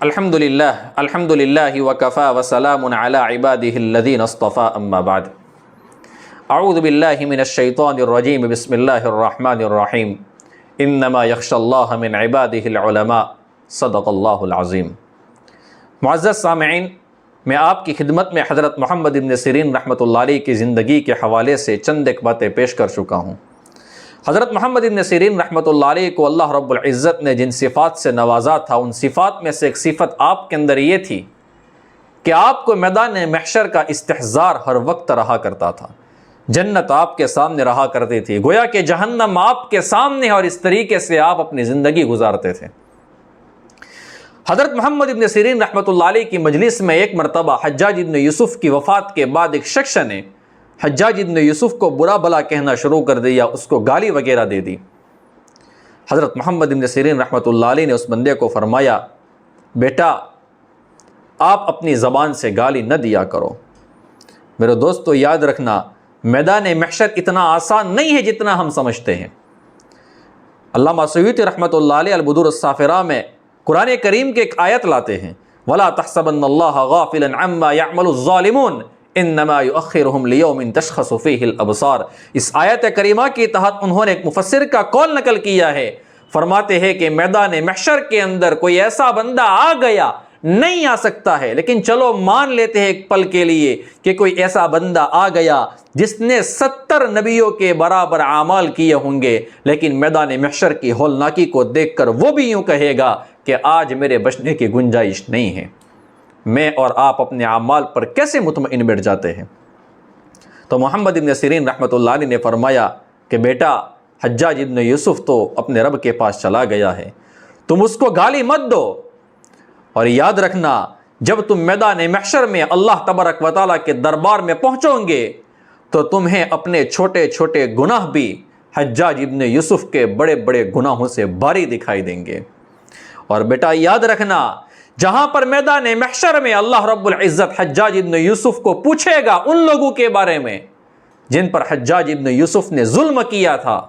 الحمدللہ وکفا وسلام علی عباده الذین اصطفى اما بعد اعوذ باللہ من الشیطان الرجیم بسم اللہ الرحمن الرحیم انما یخشی اللہ من عباده العلماء صدق اللہ العظیم۔ معزز سامعین، میں آپ کی خدمت میں حضرت محمد ابن سیرین رحمۃ اللہ علیہ کی زندگی کے حوالے سے چند ایک باتیں پیش کر چکا ہوں۔ حضرت محمد ابن سیرین رحمۃ اللہ علیہ کو اللہ رب العزت نے جن صفات سے نوازا تھا، ان صفات میں سے ایک صفت آپ کے اندر یہ تھی کہ آپ کو میدان محشر کا استحضار ہر وقت رہا کرتا تھا۔ جنت آپ کے سامنے رہا کرتی تھی، گویا کہ جہنم آپ کے سامنے، اور اس طریقے سے آپ اپنی زندگی گزارتے تھے۔ حضرت محمد ابن سیرین رحمۃ اللہ علیہ کی مجلس میں ایک مرتبہ حجاج ابن یوسف کی وفات کے بعد ایک شخص نے حجاج ابن یوسف کو برا بلا کہنا شروع کر دیا، اس کو گالی وغیرہ دے دی۔ حضرت محمد ابن سیرین رحمۃ اللہ علیہ نے اس بندے کو فرمایا، بیٹا آپ اپنی زبان سے گالی نہ دیا کرو۔ میرے دوستو، یاد رکھنا، میدان محشر اتنا آسان نہیں ہے جتنا ہم سمجھتے ہیں۔ علامہ سیوطی رحمۃ اللہ علیہ البدور الصافرہ میں قرآن کریم کے ایک آیت لاتے ہیں، وَلَا تَحْسَبَنَّ اللَّهَ غَافِلًا عَمَّا يَعْمَلُ الظَّالِمُونَ انما یؤخرهم لیوم تشخص فیہ الابصار۔ اس آیت کریمہ کے تحت انہوں نے ایک مفسر کا قول نقل کیا ہے، فرماتے ہیں کہ میدان محشر کے اندر کوئی ایسا بندہ آ گیا، نہیں آ سکتا ہے، لیکن چلو مان لیتے ہیں ایک پل کے لیے کہ کوئی ایسا بندہ آ گیا جس نے 70 نبیوں کے برابر اعمال کیے ہوں گے، لیکن میدان محشر کی ہولناکی کو دیکھ کر وہ بھی یوں کہے گا کہ آج میرے بچنے کی گنجائش نہیں ہے۔ میں اور آپ اپنے اعمال پر کیسے مطمئن بیٹھ جاتے ہیں؟ تو محمد ابن سیرین رحمۃ اللہ علیہ نے فرمایا کہ بیٹا، حجاج ابن یوسف تو اپنے رب کے پاس چلا گیا ہے، تم اس کو گالی مت دو، اور یاد رکھنا جب تم میدان محشر میں اللہ تبارک و تعالیٰ کے دربار میں پہنچو گے تو تمہیں اپنے چھوٹے چھوٹے گناہ بھی حجاج ابن یوسف کے بڑے بڑے گناہوں سے بھاری دکھائی دیں گے۔ اور بیٹا یاد رکھنا، جہاں پر میدان محشر میں اللہ رب العزت حجاج ابن یوسف کو پوچھے گا ان لوگوں کے بارے میں جن پر حجاج ابن یوسف نے ظلم کیا تھا،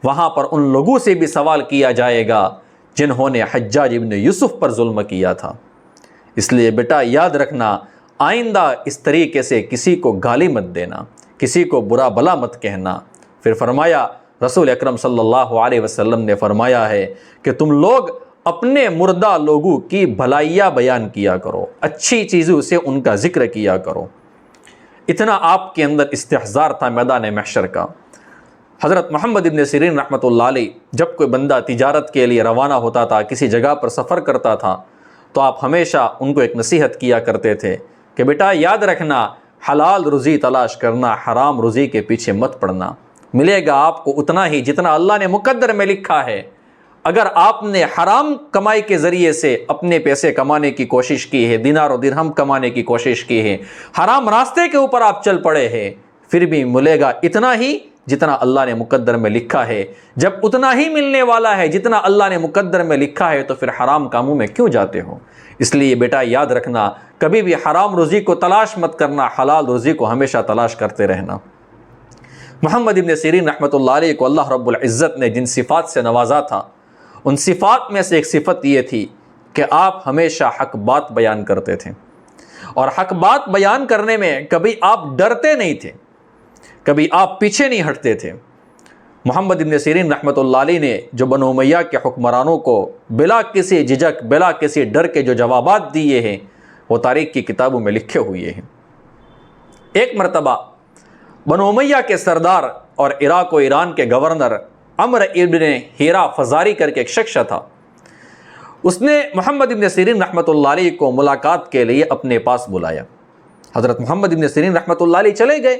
وہاں پر ان لوگوں سے بھی سوال کیا جائے گا جنہوں نے حجاج ابن یوسف پر ظلم کیا تھا۔ اس لیے بیٹا یاد رکھنا، آئندہ اس طریقے سے کسی کو گالی مت دینا، کسی کو برا بلا مت کہنا۔ پھر فرمایا، رسول اکرم صلی اللہ علیہ وسلم نے فرمایا ہے کہ تم لوگ اپنے مردہ لوگوں کی بھلائیاں بیان کیا کرو، اچھی چیزوں سے ان کا ذکر کیا کرو۔ اتنا آپ کے اندر استحضار تھا میدان محشر کا۔ حضرت محمد ابن سیرین رحمۃ اللہ علیہ جب کوئی بندہ تجارت کے لیے روانہ ہوتا تھا، کسی جگہ پر سفر کرتا تھا، تو آپ ہمیشہ ان کو ایک نصیحت کیا کرتے تھے کہ بیٹا یاد رکھنا، حلال روزی تلاش کرنا، حرام روزی کے پیچھے مت پڑنا۔ ملے گا آپ کو اتنا ہی جتنا اللہ نے مقدر میں لکھا ہے۔ اگر آپ نے حرام کمائی کے ذریعے سے اپنے پیسے کمانے کی کوشش کی ہے، دینار و درہم کمانے کی کوشش کی ہے، حرام راستے کے اوپر آپ چل پڑے ہیں، پھر بھی ملے گا اتنا ہی جتنا اللہ نے مقدر میں لکھا ہے۔ جب اتنا ہی ملنے والا ہے جتنا اللہ نے مقدر میں لکھا ہے، تو پھر حرام کاموں میں کیوں جاتے ہو؟ اس لیے بیٹا یاد رکھنا، کبھی بھی حرام روزی کو تلاش مت کرنا، حلال روزی کو ہمیشہ تلاش کرتے رہنا۔ محمد ابن سیرین رحمۃ اللہ علیہ کو اللہ رب العزت نے جن صفات سے نوازا تھا، ان صفات میں سے ایک صفت یہ تھی کہ آپ ہمیشہ حق بات بیان کرتے تھے، اور حق بات بیان کرنے میں کبھی آپ ڈرتے نہیں تھے، کبھی آپ پیچھے نہیں ہٹتے تھے۔ محمد ابن سیرین رحمۃ اللہ علیہ نے جو بنو امیہ کے حکمرانوں کو بلا کسی جھجک، بلا کسی ڈر کے جو جوابات دیے ہیں، وہ تاریخ کی کتابوں میں لکھے ہوئے ہیں۔ ایک مرتبہ بنو امیہ کے سردار اور عراق و ایران کے گورنر عمرو ابن ہیرا فزاری کر کے ایک شخص تھا، اس نے محمد ابن سیرین رحمۃ اللہ علیہ کو ملاقات کے لیے اپنے پاس بلایا۔ حضرت محمد ابن سیرین رحمۃ اللہ علیہ چلے گئے،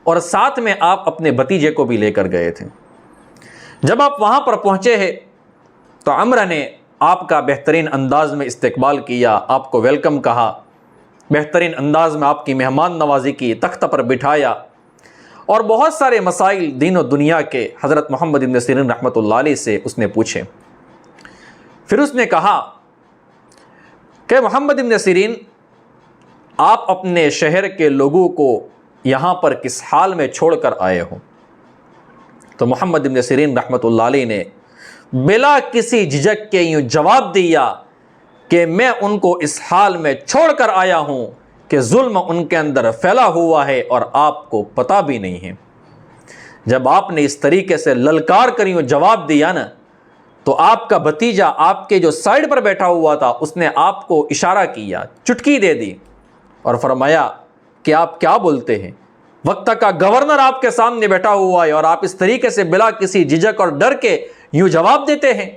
اور ساتھ میں آپ اپنے بھتیجے کو بھی لے کر گئے تھے۔ جب آپ وہاں پر پہنچے ہیں تو عمرو نے آپ کا بہترین انداز میں استقبال کیا، آپ کو ویلکم کہا، بہترین انداز میں آپ کی مہمان نوازی کی، تخت پر بٹھایا، اور بہت سارے مسائل دین و دنیا کے حضرت محمد ابن سیرین رحمۃ اللہ علیہ سے اس نے پوچھے۔ پھر اس نے کہا کہ محمد ابن سیرین، آپ اپنے شہر کے لوگوں کو یہاں پر کس حال میں چھوڑ کر آئے ہو؟ تو محمد ابن سیرین رحمۃ اللہ علیہ نے بلا کسی جھجک کے یوں جواب دیا کہ میں ان کو اس حال میں چھوڑ کر آیا ہوں کہ ظلم ان کے اندر پھیلا ہوا ہے اور آپ کو پتہ بھی نہیں ہے۔ جب آپ نے اس طریقے سے للکار کر یوں جواب دیا نا، تو آپ کا بھتیجا آپ کے جو سائڈ پر بیٹھا ہوا تھا اس نے آپ کو اشارہ کیا، چٹکی دے دی اور فرمایا کہ آپ کیا بولتے ہیں؟ وقت کا گورنر آپ کے سامنے بیٹھا ہوا ہے اور آپ اس طریقے سے بلا کسی جھجک اور ڈر کے یوں جواب دیتے ہیں۔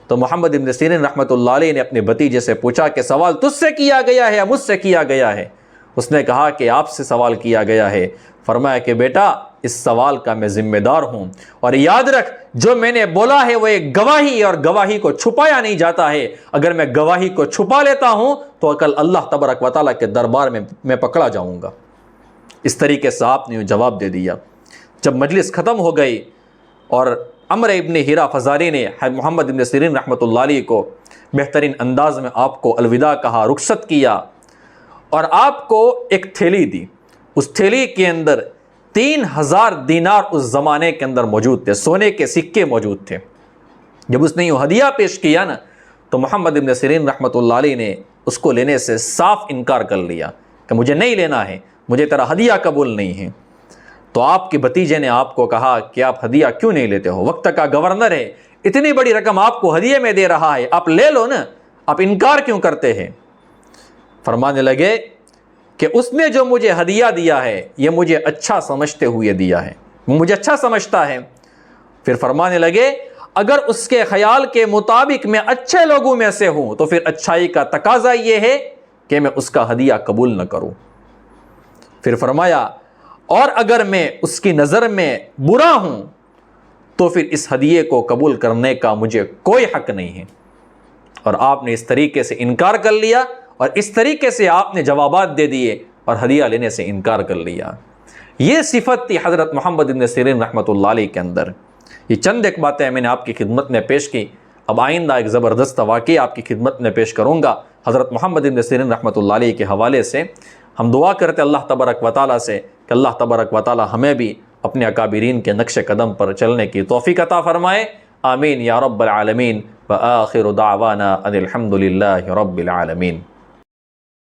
تو محمد ابن سیرین رحمۃ اللہ علیہ نے اپنے بھتیجے سے پوچھا کہ سوال تجھ سے کیا گیا ہے یا مجھ سے کیا گیا ہے؟ اس نے کہا کہ آپ سے سوال کیا گیا ہے۔ فرمایا کہ بیٹا اس سوال کا میں ذمہ دار ہوں، اور یاد رکھ جو میں نے بولا ہے وہ ایک گواہی ہے اور گواہی کو چھپایا نہیں جاتا ہے۔ اگر میں گواہی کو چھپا لیتا ہوں تو کل اللہ تبارک و تعالیٰ کے دربار میں پکڑا جاؤں گا۔ اس طریقے سے آپ نے جواب دے دیا۔ جب مجلس ختم ہو گئی اور عمرو ابن ہیرا فزاری نے محمد ابن سیرین رحمۃ اللہ علیہ کو بہترین انداز میں آپ کو الوداع کہا، رخصت کیا، اور آپ کو ایک تھیلی دی۔ اس تھیلی کے اندر 3000 دینار اس زمانے کے اندر موجود تھے، سونے کے سکے موجود تھے۔ جب اس نے یہ ہدیہ پیش کیا نا، تو محمد ابن سیرین رحمۃ اللہ علیہ نے اس کو لینے سے صاف انکار کر لیا کہ مجھے نہیں لینا ہے، مجھے تیرا ہدیہ قبول نہیں ہے۔ تو آپ کے بھتیجے نے آپ کو کہا کہ آپ ہدیہ کیوں نہیں لیتے ہو؟ وقت کا گورنر ہے، اتنی بڑی رقم آپ کو ہدیے میں دے رہا ہے، آپ لے لو نا، آپ انکار کیوں کرتے ہیں؟ فرمانے لگے کہ اس نے جو مجھے ہدیہ دیا ہے یہ مجھے اچھا سمجھتے ہوئے دیا ہے، وہ مجھے اچھا سمجھتا ہے۔ پھر فرمانے لگے اگر اس کے خیال کے مطابق میں اچھے لوگوں میں سے ہوں تو پھر اچھائی کا تقاضا یہ ہے کہ میں اس کا ہدیہ قبول نہ کروں۔ پھر فرمایا اور اگر میں اس کی نظر میں برا ہوں تو پھر اس ہدیے کو قبول کرنے کا مجھے کوئی حق نہیں ہے۔ اور آپ نے اس طریقے سے انکار کر لیا، اور اس طریقے سے آپ نے جوابات دے دیے اور ہدیہ لینے سے انکار کر لیا۔ یہ صفت تھی حضرت محمد بن سیرین رحمۃ اللہ علیہ کے اندر۔ یہ چند ایک باتیں میں نے آپ کی خدمت میں پیش کی۔ اب آئندہ ایک زبردست واقعہ آپ کی خدمت میں پیش کروں گا حضرت محمد بن سیرین رحمۃ اللہ علیہ کے حوالے سے۔ ہم دعا کرتے اللہ تبارک و تعالیٰ سے کہ اللہ تبارک و تعالیٰ ہمیں بھی اپنے اکابرین کے نقش قدم پر چلنے کی توفیق عطا فرمائے۔ آمین یا رب العالمین۔ وآخر دعوانا ان الحمد للہ رب العالمین۔